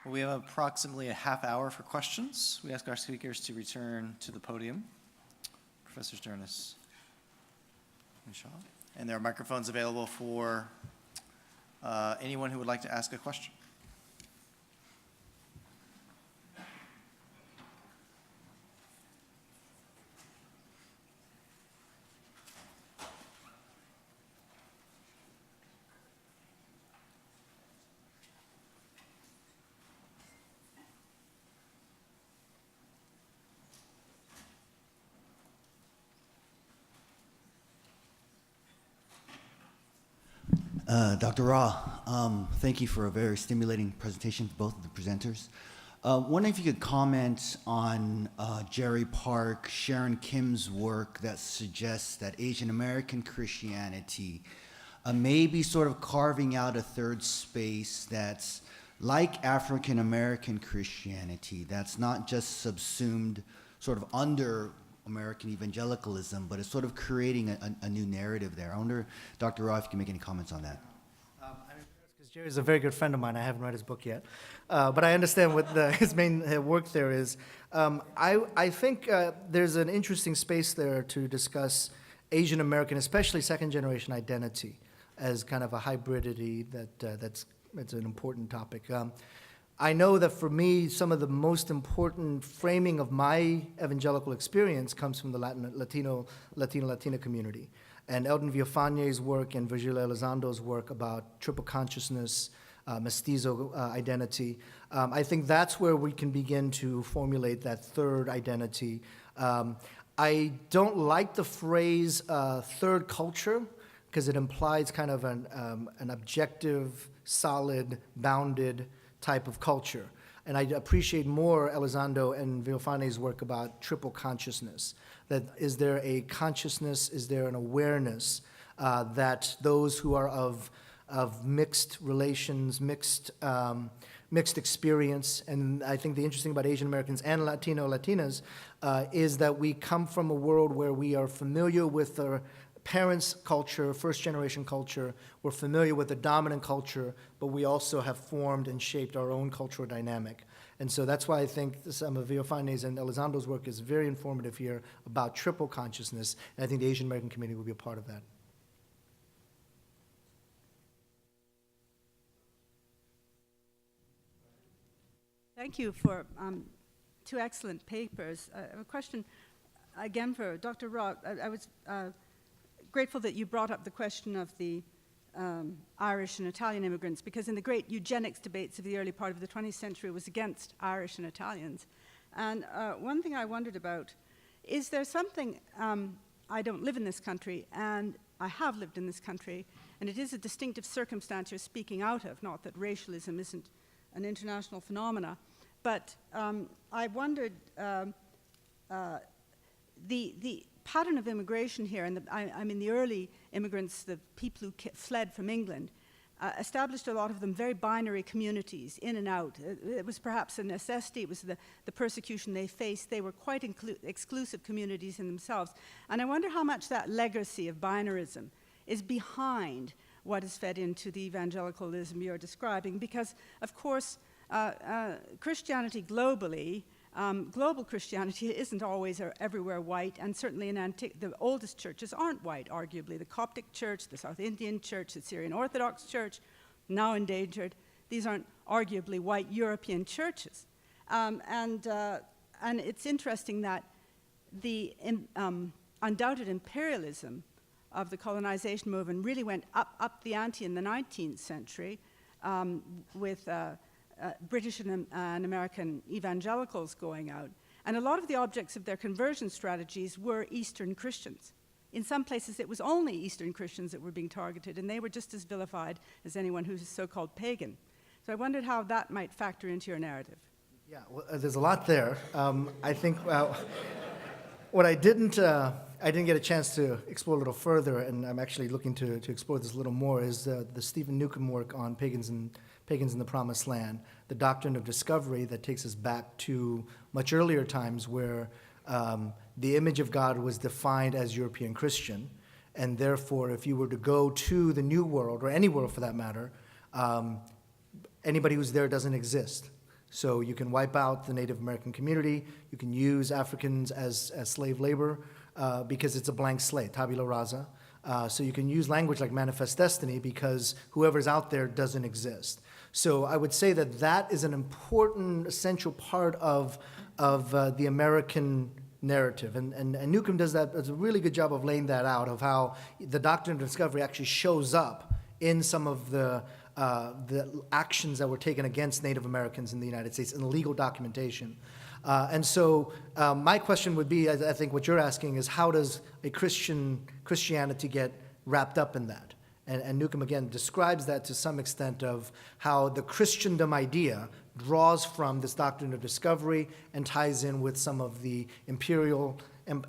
Well, we have approximately a half hour for questions. We ask our speakers to return to the podium. Professors Dyrness and Shaw. And there are microphones available for anyone who would like to ask a question. Dr. Ra, thank you for a very stimulating presentation to both of the presenters. Wondering if you could comment on Jerry Park, Sharon Kim's work that suggests that Asian American Christianity may be sort of carving out a third space that's like African American Christianity, that's not just subsumed sort of under American evangelicalism, but it's sort of creating a new narrative there. I wonder, Dr. Ra, if you can make any comments on that. Because Jerry's a very good friend of mine. I haven't read his book yet. But I understand what his main work there is. I think there's an interesting space there to discuss Asian American, especially second-generation identity, as kind of a hybridity that's an important topic. I know that for me, some of the most important framing of my evangelical experience comes from the Latina community. And Eldon Villafañe's work and Virgilio Elizondo's work about triple consciousness, mestizo identity. I think that's where we can begin to formulate that third identity. I don't like the phrase third culture, because it implies kind of an objective, solid, bounded type of culture. And I appreciate more Elizondo and Villafañe's work about triple consciousness. That is there a consciousness, is there an awareness that those who are of mixed relations, mixed experience, and I think the interesting about Asian Americans and Latinas is that we come from a world where we are familiar with our parents' culture, first-generation culture. We're familiar with the dominant culture, but we also have formed and shaped our own cultural dynamic. And so that's why I think some of Villafañe's and Elizondo's work is very informative here about triple consciousness, and I think the Asian American community will be a part of that. Thank you for two excellent papers. I have a question, again, for Dr. Ra. I was grateful that you brought up the question of the Irish and Italian immigrants, because in the great eugenics debates of the early part of the 20th century, it was against Irish and Italians. And one thing I wondered about, is there something, I don't live in this country, and I have lived in this country, and it is a distinctive circumstance you're speaking out of, not that racialism isn't an international phenomena, but I wondered, the pattern of immigration here, and I mean the early immigrants, the people who fled from England, established a lot of them very binary communities, in and out. It was perhaps a necessity, it was the persecution they faced. They were quite exclusive communities in themselves. And I wonder how much that legacy of binarism is behind what is fed into the evangelicalism you're describing, because, of course, Christianity globally, global Christianity isn't always or everywhere white, and certainly in the oldest churches aren't white, arguably. The Coptic Church, the South Indian Church, the Syrian Orthodox Church, now endangered. These aren't arguably white European churches. And it's interesting that the undoubted imperialism of the colonization movement really went up the ante in the 19th century with British and American evangelicals going out. And a lot of the objects of their conversion strategies were Eastern Christians. In some places, it was only Eastern Christians that were being targeted, and they were just as vilified as anyone who's so-called pagan. So I wondered how that might factor into your narrative. Yeah, well, there's a lot there. I think what I didn't get a chance to explore a little further, and I'm actually looking to explore this a little more, is the Stephen Newcomb work on Pagans in the Promised Land, the doctrine of discovery that takes us back to much earlier times where the image of God was defined as European Christian, and therefore if you were to go to the New World, or any world for that matter, anybody who's there doesn't exist. So you can wipe out the Native American community. You can use Africans as slave labor because it's a blank slate, tabula rasa. So you can use language like manifest destiny because whoever's out there doesn't exist. So I would say that that is an important, essential part of the American narrative. And Newcomb does a really good job of laying that out, of how the doctrine of discovery actually shows up in some of the actions that were taken against Native Americans in the United States in legal documentation. And so my question would be, I think what you're asking is, how does a Christianity get wrapped up in that? And Newcomb, again, describes that to some extent of how the Christendom idea draws from this doctrine of discovery and ties in with some of the imperial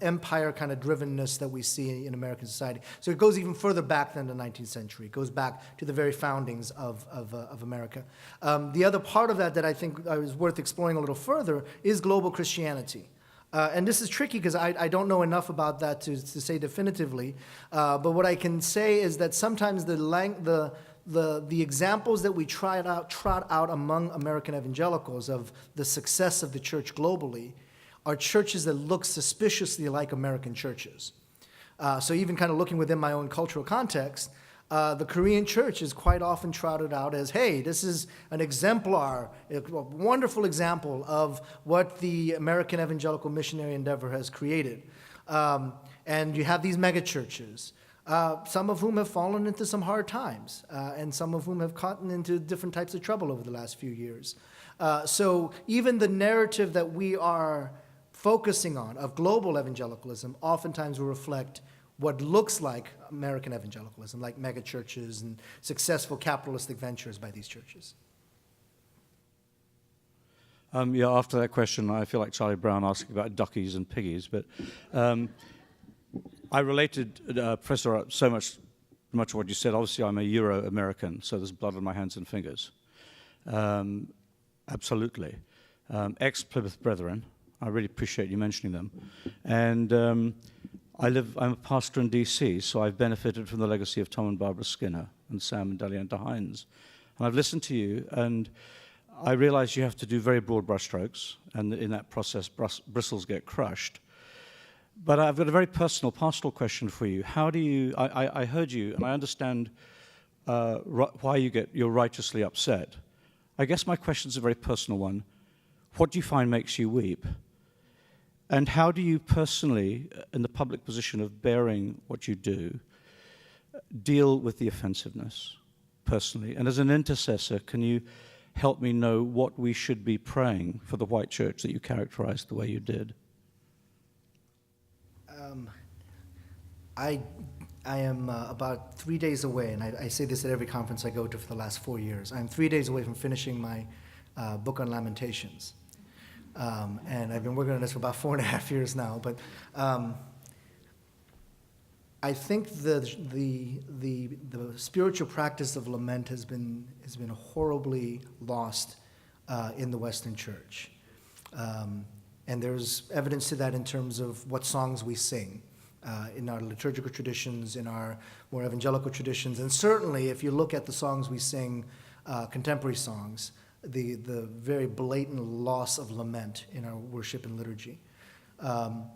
empire kind of drivenness that we see in American society. So it goes even further back than the 19th century. It goes back to the very foundings of America. The other part of that I think is worth exploring a little further is global Christianity. And this is tricky because I don't know enough about that to say definitively. But what I can say is that sometimes the examples that we trot out among American evangelicals of the success of the church globally are churches that look suspiciously like American churches. So even kind of looking within my own cultural context, the Korean church is quite often trotted out as, hey, this is an exemplar, a wonderful example of what the American evangelical missionary endeavor has created. And you have these mega churches, some of whom have fallen into some hard times, and some of whom have gotten into different types of trouble over the last few years. So even the narrative that we are focusing on of global evangelicalism oftentimes will reflect what looks like American evangelicalism, like mega churches and successful capitalistic ventures by these churches. After that question, I feel like Charlie Brown asking about duckies and piggies, but I related, Professor, so much of what you said. Obviously, I'm a Euro-American, so there's blood on my hands and fingers. Absolutely. Ex-Plymouth Brethren. I really appreciate you mentioning them. And I'm a pastor in D.C., so I've benefited from the legacy of Tom and Barbara Skinner and Sam and Dalianta Hines. And I've listened to you, and I realize you have to do very broad brushstrokes, and in that process, bristles get crushed. But I've got a very personal, pastoral question for you. How do you, I heard you, and I understand why you're righteously upset. I guess my question is a very personal one. What do you find makes you weep? And how do you personally, in the public position of bearing what you do, deal with the offensiveness personally? And as an intercessor, can you help me know what we should be praying for the white church that you characterized the way you did? I am about 3 days away, and I say this at every conference I go to for the last 4 years. I'm 3 days away from finishing my book on Lamentations. And I've been working on this for about 4.5 years now. But I think the spiritual practice of lament has been horribly lost in the Western Church. And there's evidence to that in terms of what songs we sing in our liturgical traditions, in our more evangelical traditions. And certainly, if you look at the songs we sing, contemporary songs, the very blatant loss of lament in our worship and liturgy. And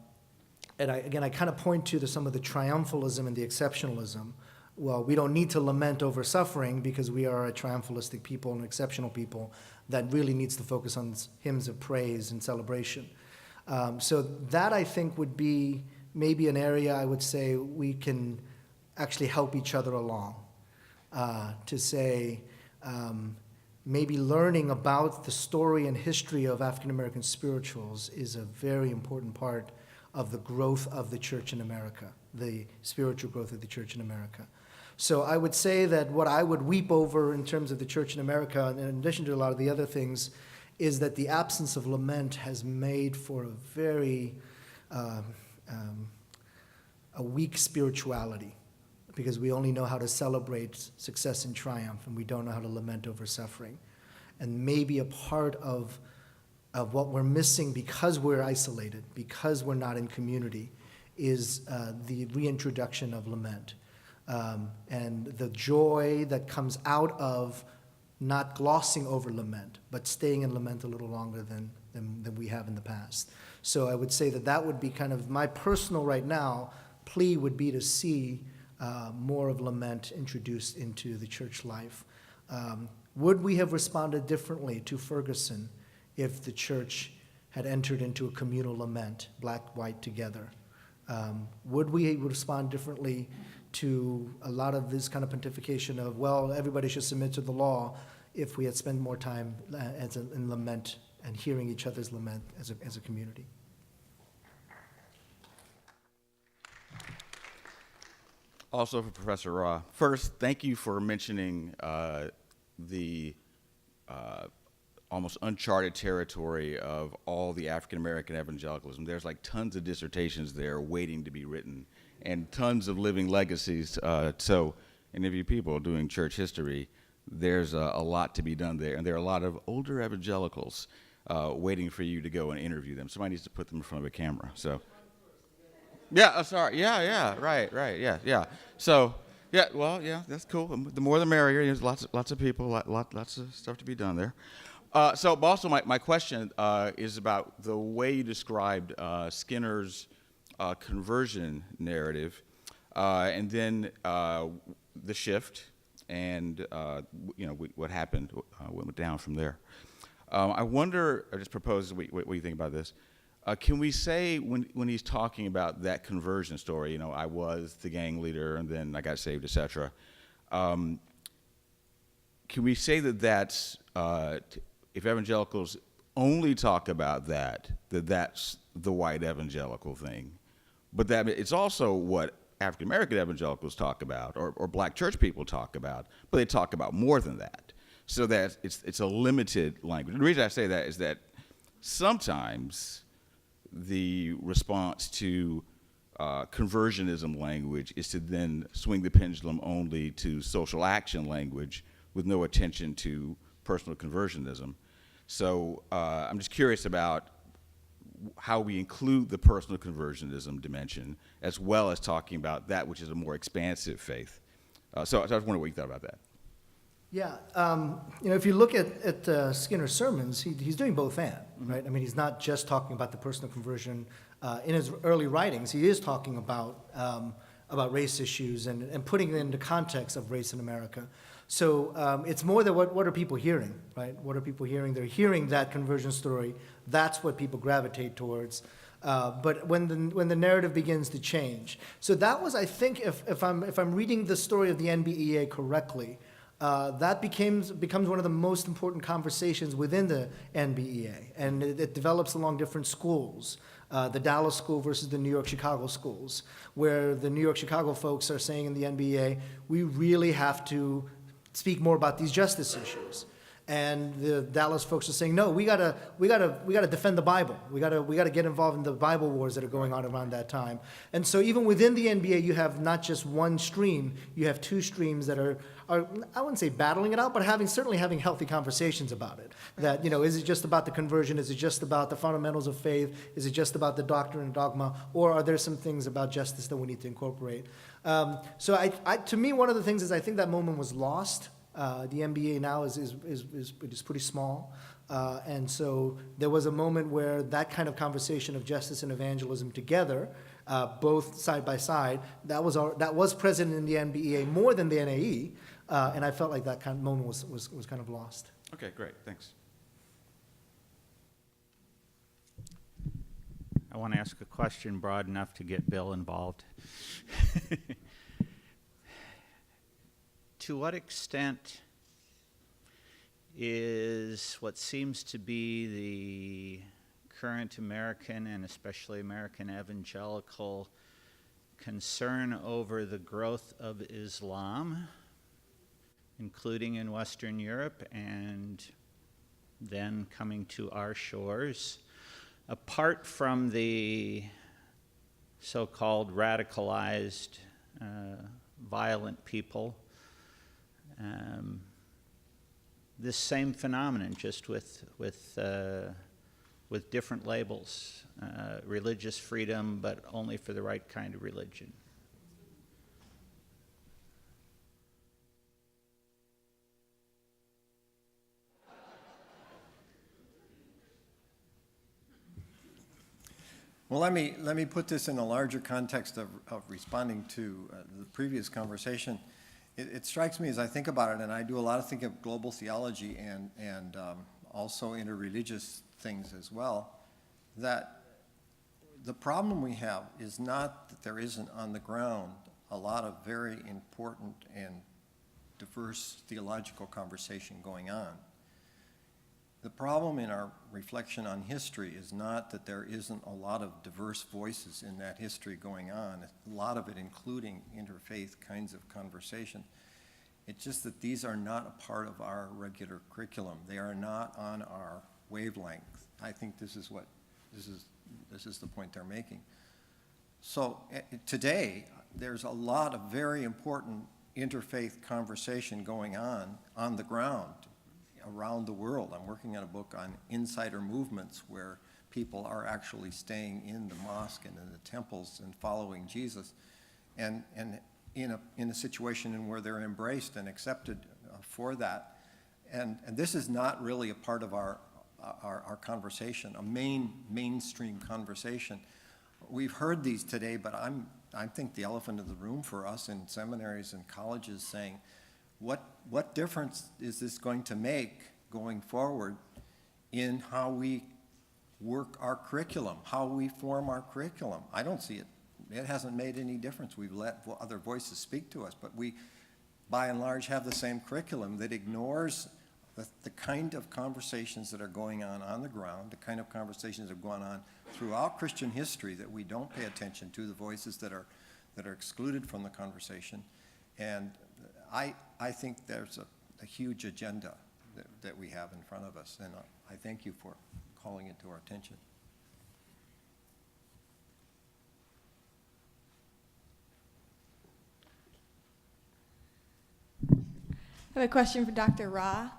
I kind of point to some of the triumphalism and the exceptionalism. Well, we don't need to lament over suffering because we are a triumphalistic people and exceptional people that really needs to focus on hymns of praise and celebration. So that, I think, would be maybe an area I would say we can actually help each other along. To say, maybe learning about the story and history of African American spirituals is a very important part of the growth of the church in America, the spiritual growth of the church in America. So I would say that what I would weep over in terms of the church in America, in addition to a lot of the other things, is that the absence of lament has made for a very a weak spirituality, because we only know how to celebrate success and triumph, and we don't know how to lament over suffering. And maybe a part of what we're missing because we're isolated, because we're not in community, is the reintroduction of lament. And the joy that comes out of not glossing over lament, but staying in lament a little longer than we have in the past. So I would say that that would be kind of my personal right now plea would be to see more of lament introduced into the church life. Would we have responded differently to Ferguson if the church had entered into a communal lament, black, white, together? Would we respond differently to a lot of this kind of pontification of, well, everybody should submit to the law, if we had spent more time in lament and hearing each other's lament as a community? Also for Professor Ra, first, thank you for mentioning the almost uncharted territory of all the African-American evangelicalism. There's like tons of dissertations there waiting to be written and tons of living legacies. So any of you people doing church history, there's a lot to be done there. And there are a lot of older evangelicals waiting for you to go and interview them. Somebody needs to put them in front of a camera. So, yeah, sorry. Yeah, right, yeah. So, yeah, well, yeah, that's cool. The more the merrier. There's lots of people, lots of stuff to be done there. So also my question is about the way you described Skinner's conversion narrative, and then the shift, and what happened, what went down from there. I wonder, I just propose what you think about this. Can we say when he's talking about that conversion story, I was the gang leader and then I got saved, etc. Can we say that that's if evangelicals only talk about that's the white evangelical thing, but that it's also what African American evangelicals talk about, or black church people talk about, but they talk about more than that. So that it's a limited language. The reason I say that is that sometimes the response to conversionism language is to then swing the pendulum only to social action language with no attention to personal conversionism. So I'm just curious about how we include the personal conversionism dimension as well as talking about that which is a more expansive faith. So I was wondering what you thought about that. Yeah, if you look at Skinner's sermons, he's doing both and, right? I mean, he's not just talking about the personal conversion. In his early writings, he is talking about race issues and putting it into context of race in America. So it's more than what are people hearing, right? What are people hearing? They're hearing that conversion story. That's what people gravitate towards. But when the narrative begins to change, so that was, I think, if I'm reading the story of the NBEA correctly, that becomes one of the most important conversations within the NBEA, and it develops along different schools. The Dallas school versus the New York-Chicago schools, where the New York-Chicago folks are saying in the NBEA, we really have to speak more about these justice issues. And the Dallas folks are saying, no, we gotta defend the Bible. We gotta get involved in the Bible wars that are going on around that time. And so even within the NBA, you have not just one stream, you have two streams that are I wouldn't say battling it out, but certainly having healthy conversations about it. That, is it just about the conversion? Is it just about the fundamentals of faith? Is it just about the doctrine and dogma? Or are there some things about justice that we need to incorporate? So to me, one of the things is I think that moment was lost. The NBA now is pretty small. And so there was a moment where that kind of conversation of justice and evangelism together, both side by side, that was present in the NBEA more than the NAE, and I felt like that kind of moment was kind of lost. Okay, great, thanks. I want to ask a question broad enough to get Bill involved. To what extent is what seems to be the current American and especially American evangelical concern over the growth of Islam, including in Western Europe and then coming to our shores, apart from the so-called radicalized violent people, this same phenomenon, just with different labels, religious freedom, but only for the right kind of religion. Well, let me put this in a larger context of responding to the previous conversation. It strikes me as I think about it, and I do a lot of thinking of global theology and also interreligious things as well, that the problem we have is not that there isn't on the ground a lot of very important and diverse theological conversation going on. The problem in our reflection on history is not that there isn't a lot of diverse voices in that history going on, a lot of it including interfaith kinds of conversation. It's just that these are not a part of our regular curriculum. They are not on our wavelength. I think this is the point they're making. So today, there's a lot of very important interfaith conversation going on the ground, around the world. I'm working on a book on insider movements where people are actually staying in the mosque and in the temples and following Jesus, and in a situation in where they're embraced and accepted for that. And this is not really a part of our conversation, a mainstream conversation. We've heard these today, but I think the elephant in the room for us in seminaries and colleges saying, what difference is this going to make going forward in how we work our curriculum, how we form our curriculum? I don't see it. It hasn't made any difference. We've let other voices speak to us, but we, by and large, have the same curriculum that ignores the kind of conversations that are going on the ground, the kind of conversations that have gone on throughout Christian history that we don't pay attention to, the voices that are excluded from the conversation. And I think there's a huge agenda that we have in front of us, and I thank you for calling it to our attention. I have a question for Dr. Ra.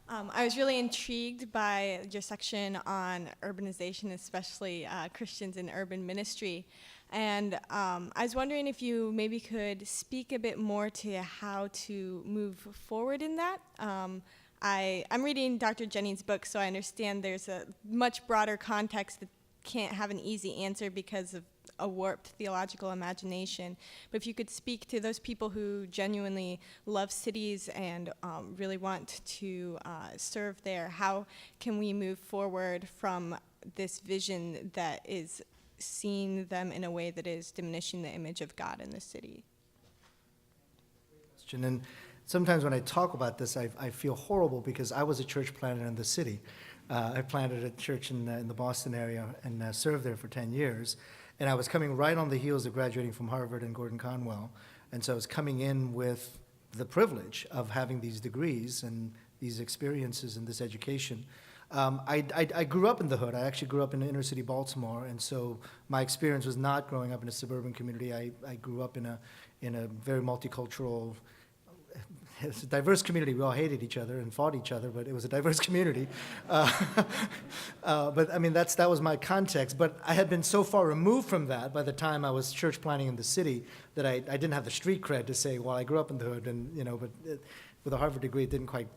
I was really intrigued by your section on urbanization, especially Christians in urban ministry. And I was wondering if you maybe could speak a bit more to how to move forward in that. I'm reading Dr. Jennings' book, so I understand there's a much broader context that can't have an easy answer because of a warped theological imagination. But if you could speak to those people who genuinely love cities and really want to serve there, how can we move forward from this vision that is seeing them in a way that is diminishing the image of God in the city? And sometimes when I talk about this, I feel horrible because I was a church planter in the city. I planted a church in the Boston area and served there for 10 years. And I was coming right on the heels of graduating from Harvard and Gordon Conwell. And so I was coming in with the privilege of having these degrees and these experiences and this education. I grew up in the hood. I actually grew up in inner city Baltimore. And so my experience was not growing up in a suburban community. I grew up in a very multicultural, it's a diverse community. We all hated each other and fought each other, but it was a diverse community. But I mean, that was my context. But I had been so far removed from that by the time I was church planting in the city that I didn't have the street cred to say, well, I grew up in the hood, and but with a Harvard degree, it didn't quite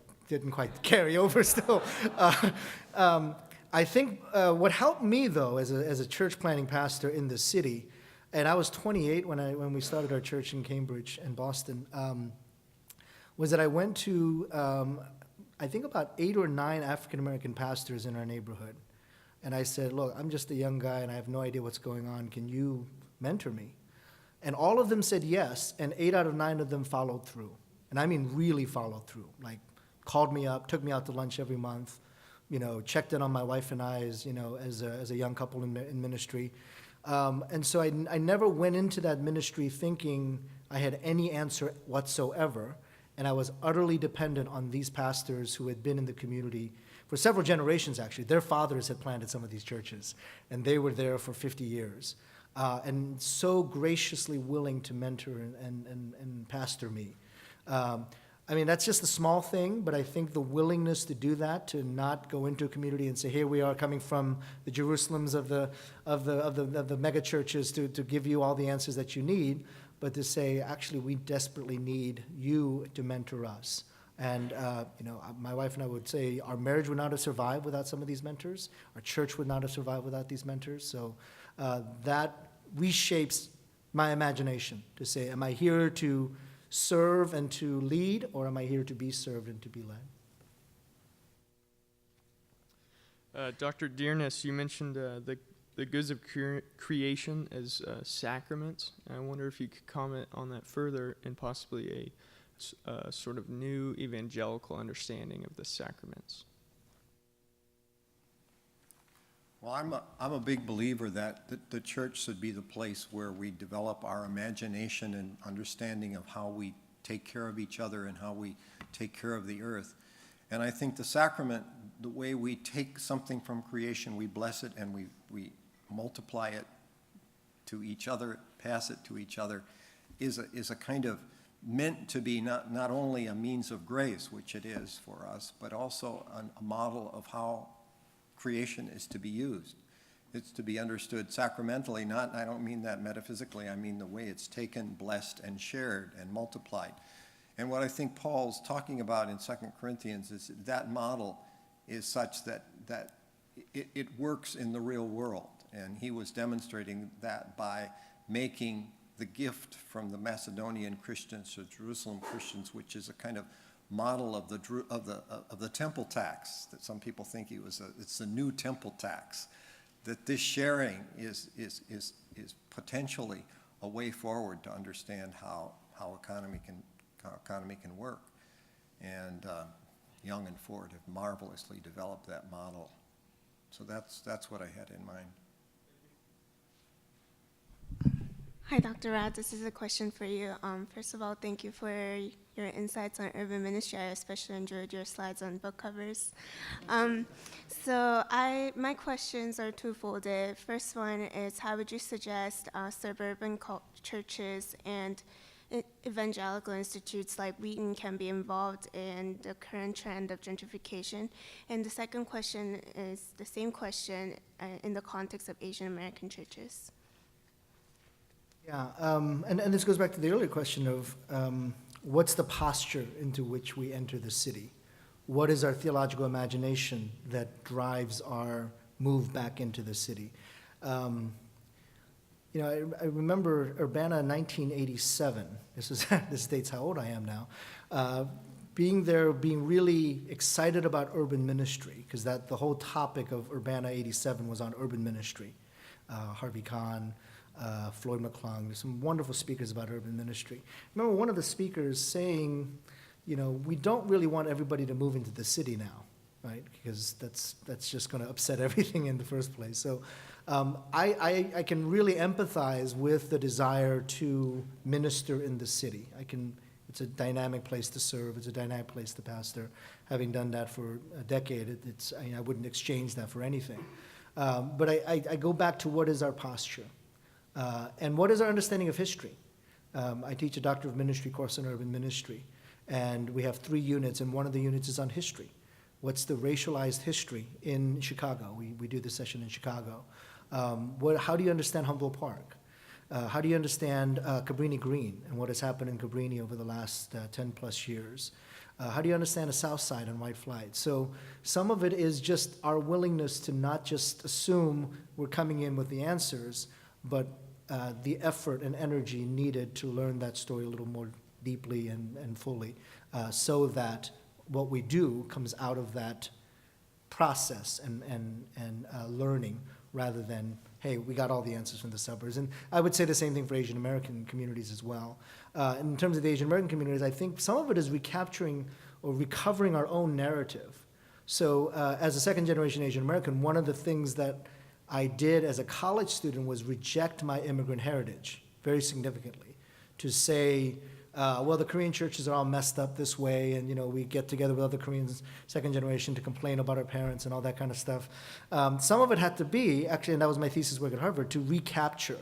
carry over still. I think what helped me though, as a church planting pastor in the city, and I was 28 when we started our church in Cambridge and Boston. Was that I went to, I think about 8 or 9 African-American pastors in our neighborhood. And I said, look, I'm just a young guy and I have no idea what's going on. Can you mentor me? And all of them said yes, and 8 out of 9 of them followed through. And I mean really followed through, like called me up, took me out to lunch every month, checked in on my wife and I as a young couple in ministry. And so I never went into that ministry thinking I had any answer whatsoever. And I was utterly dependent on these pastors who had been in the community for several generations, actually. Their fathers had planted some of these churches, and they were there for 50 years. And so graciously willing to mentor and pastor me. I mean, that's just a small thing, but I think the willingness to do that, to not go into a community and say, here we are coming from the Jerusalems of the mega churches to give you all the answers that you need, but to say, actually, we desperately need you to mentor us. And my wife and I would say our marriage would not have survived without some of these mentors. Our church would not have survived without these mentors. So that reshapes my imagination to say, am I here to serve and to lead, or am I here to be served and to be led? Dr. Dyrness, you mentioned the goods of creation as sacraments. I wonder if you could comment on that further and possibly a sort of new evangelical understanding of the sacraments. Well, I'm a big believer that the church should be the place where we develop our imagination and understanding of how we take care of each other and how we take care of the earth. And I think the sacrament, the way we take something from creation, we bless it and we multiply it to each other, pass it to each other, is a kind of meant to be not only a means of grace, which it is for us, but also a model of how creation is to be used. It's to be understood sacramentally, I don't mean that metaphysically, I mean the way it's taken, blessed, and shared, and multiplied. And what I think Paul's talking about in 2 Corinthians is that model is such that it works in the real world. And he was demonstrating that by making the gift from the Macedonian Christians to Jerusalem Christians, which is a kind of model of the temple tax that some people think it's the new temple tax. That this sharing is potentially a way forward to understand how economy can work. And Young and Ford have marvelously developed that model. So that's what I had in mind. Hi, Dr. Rad. This is a question for you. First of all, thank you for your insights on urban ministry. I especially enjoyed your slides on book covers. My questions are twofold. The first one is, how would you suggest suburban churches and evangelical institutes like Wheaton can be involved in the current trend of gentrification? And the second question is the same question in the context of Asian American churches. Yeah, and this goes back to the earlier question of what's the posture into which we enter the city? What is our theological imagination that drives our move back into the city? I remember Urbana in 1987. This states how old I am now. Being there, being really excited about urban ministry, because the whole topic of Urbana 87 was on urban ministry. Harvey Kahn, Floyd McClung, there's some wonderful speakers about urban ministry. I remember one of the speakers saying, we don't really want everybody to move into the city now, right? Because that's just going to upset everything in the first place. So I can really empathize with the desire to minister in the city. It's a dynamic place to serve. It's a dynamic place to pastor. Having done that for a decade, I wouldn't exchange that for anything. But I go back to what is our posture. And what is our understanding of history? I teach a Doctor of Ministry course on urban ministry, and we have 3 units, and one of the units is on history. What's the racialized history in Chicago? We do this session in Chicago. How do you understand Humboldt Park? How do you understand Cabrini Green and what has happened in Cabrini over the last 10 plus years? How do you understand the South Side and White Flight? So some of it is just our willingness to not just assume we're coming in with the answers, but the effort and energy needed to learn that story a little more deeply and fully, so that what we do comes out of that process and learning, rather than, hey, we got all the answers from the suburbs. And I would say the same thing for Asian American communities as well. In terms of the Asian American communities, I think some of it is recapturing or recovering our own narrative. So as a second generation Asian American, one of the things that I did as a college student was reject my immigrant heritage very significantly, to say, well, the Korean churches are all messed up this way, and we get together with other Koreans, second generation, to complain about our parents and all that kind of stuff. Some of it had to be, actually, and that was my thesis work at Harvard, to recapture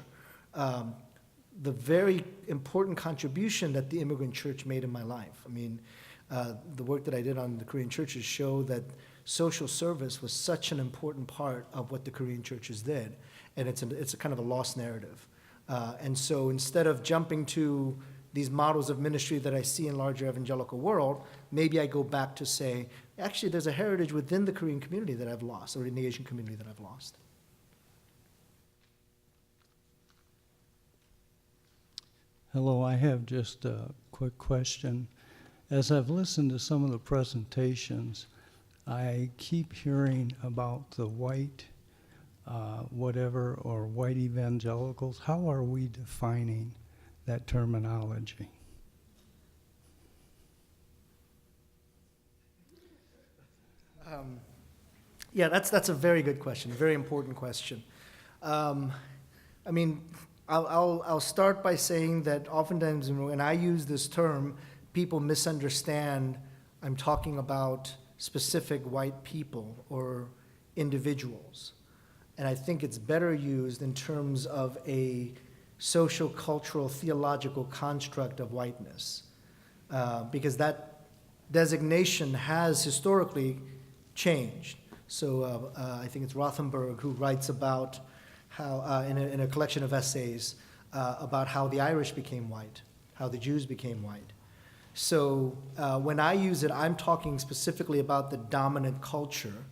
the very important contribution that the immigrant church made in my life. I mean, the work that I did on the Korean churches showed that social service was such an important part of what the Korean churches did, and it's a kind of a lost narrative. And so instead of jumping to these models of ministry that I see in larger evangelical world, maybe I go back to say, actually, there's a heritage within the Korean community that I've lost, or in the Asian community that I've lost. Hello, I have just a quick question. As I've listened to some of the presentations, I keep hearing about the white whatever or white evangelicals. How are we defining that terminology? Yeah, that's a very good question, a very important question. I mean, I'll start by saying that oftentimes when I use this term, people misunderstand I'm talking about specific white people or individuals. And I think it's better used in terms of a social, cultural, theological construct of whiteness, because that designation has historically changed. So I think it's Rothenberg who writes about how, in a collection of essays, about how the Irish became white, how the Jews became white. So when I use it, I'm talking specifically about the dominant culture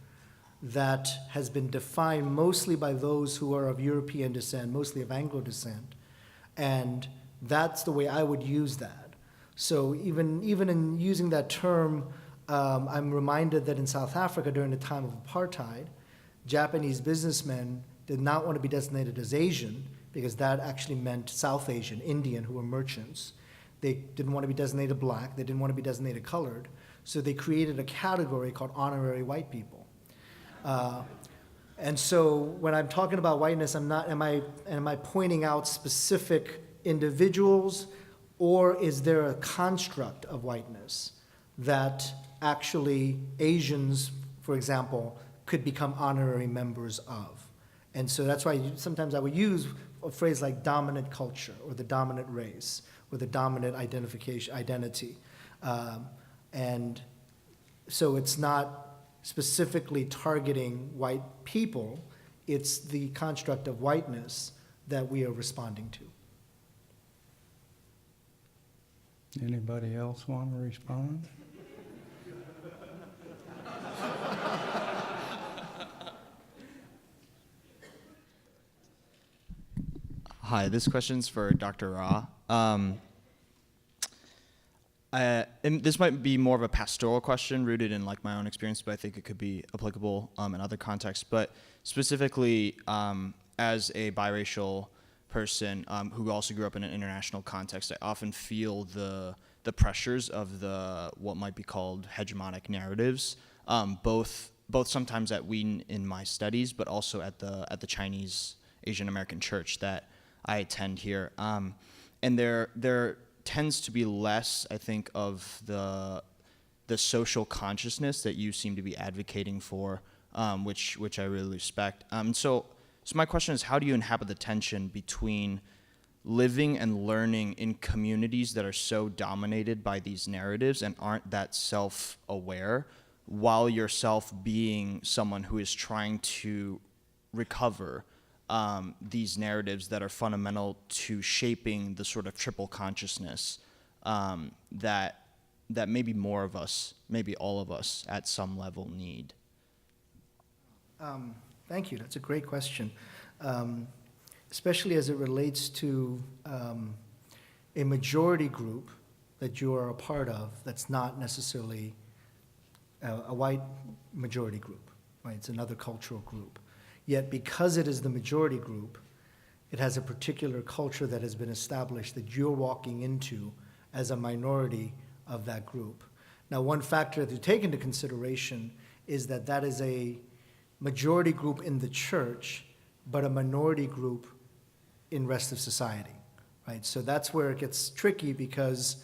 that has been defined mostly by those who are of European descent, mostly of Anglo descent, and that's the way I would use that. So even in using that term, I'm reminded that in South Africa during the time of apartheid, Japanese businessmen did not want to be designated as Asian because that actually meant South Asian, Indian, who were merchants. They didn't want to be designated black. They didn't want to be designated colored. So they created a category called honorary white people. And so when I'm talking about whiteness, am I pointing out specific individuals, or is there a construct of whiteness that actually Asians, for example, could become honorary members of? And so that's why sometimes I would use a phrase like dominant culture, or the dominant race, or the dominant identity. And so it's not specifically targeting white people, it's the construct of whiteness that we are responding to. Anybody else want to respond? Hi, this question's for Dr. Ra. And this might be more of a pastoral question rooted in like my own experience, but I think it could be applicable in other contexts. But specifically, as a biracial person who also grew up in an international context, I often feel the pressures of what might be called hegemonic narratives, both sometimes at Wheaton in my studies, but also at the Chinese Asian American church that I attend here. And there tends to be less, I think, of the social consciousness that you seem to be advocating for, which I really respect. So my question is, how do you inhabit the tension between living and learning in communities that are so dominated by these narratives and aren't that self-aware, while yourself being someone who is trying to recover these narratives that are fundamental to shaping the sort of triple consciousness that maybe more of us, maybe all of us at some level need? Thank you. That's a great question, especially as it relates to a majority group that you are a part of that's not necessarily a white majority group, right? It's another cultural group. Yet because it is the majority group, it has a particular culture that has been established that you're walking into as a minority of that group. Now, one factor to take into consideration is that that is a majority group in the church, but a minority group in rest of society, right? So that's where it gets tricky, because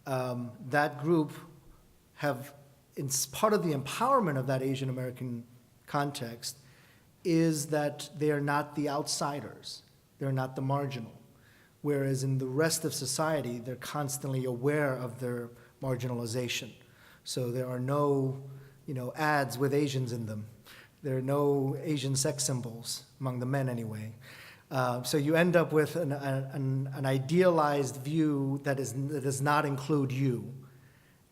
that group part of the empowerment of that Asian American context is that they are not the outsiders, they're not the marginal. Whereas in the rest of society, they're constantly aware of their marginalization. So there are no, ads with Asians in them. There are no Asian sex symbols, among the men anyway. So you end up with an idealized view that does not include you.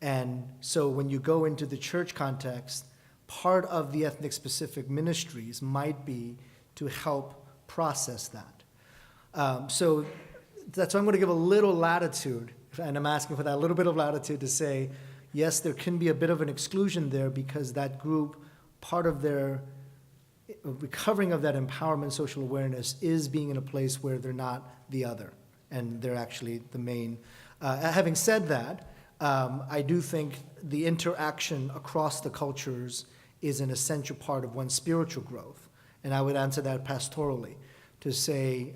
And so when you go into the church context, part of the ethnic-specific ministries might be to help process that. So that's why I'm going to give a little latitude, and I'm asking for that little bit of latitude to say, yes, there can be a bit of an exclusion there because that group, part of their recovering of that empowerment, social awareness, is being in a place where they're not the other, and they're actually the main. Having said that, I do think the interaction across the cultures is an essential part of one's spiritual growth, and I would answer that pastorally, to say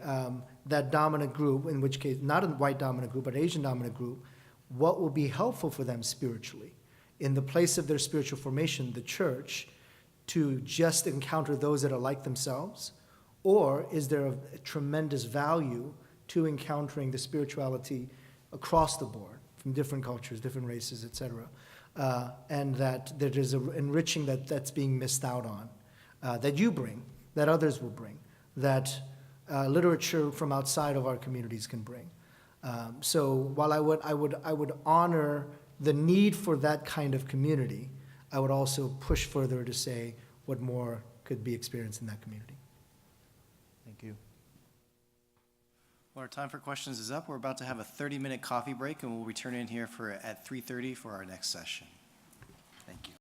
that dominant group, in which case, not a white dominant group, but Asian dominant group, what will be helpful for them spiritually? In the place of their spiritual formation, the church, to just encounter those that are like themselves? Or is there a tremendous value to encountering the spirituality across the board, from different cultures, different races, et cetera? And that there is an enriching that's being missed out on, that you bring, that others will bring, that literature from outside of our communities can bring. So while I would honor the need for that kind of community, I would also push further to say what more could be experienced in that community. Thank you. Well, our time for questions is up. We're about to have a 30-minute coffee break, and we'll return in here at 3:30 for our next session. Thank you.